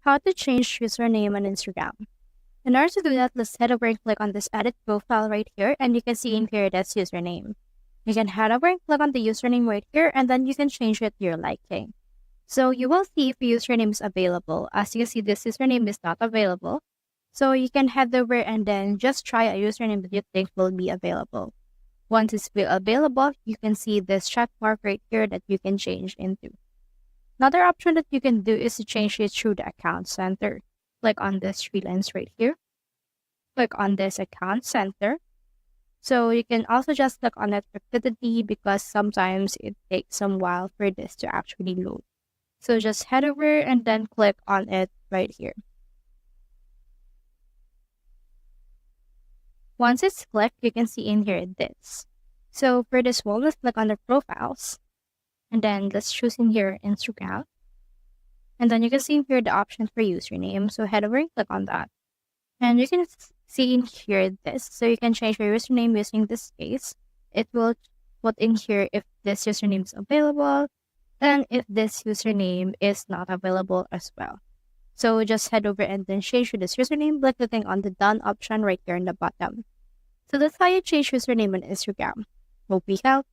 how to change username on Instagram. In order to do that, let's head over and click on this edit profile right here, and you can see in here that's username. You can head over and click on the username right here, and then you can change it to your liking. So you will see if the username is available. As you can see, this username is not available. So you can head over and then just try a username that you think will be available. Once it's available, you can see this check mark right here that you can change into. Another option that you can do is to change it through the account center. Click on this three lines right here. Click on this account center. So you can also just click on it repeatedly because sometimes it takes some while for this to actually load. So just head over and then click on it right here. Once it's clicked, you can see in here this. So for this one, let's click on the profiles. And then let's choose in here Instagram. And then you can see in here the option for username. So head over and click on that. And you can see in here this. So you can change your username using this space. It will put in here if this username is available and if this username is not available as well. So just head over and then change to this username by clicking on the done option right here in the bottom. So that's how you change username on Instagram. Hope we helped.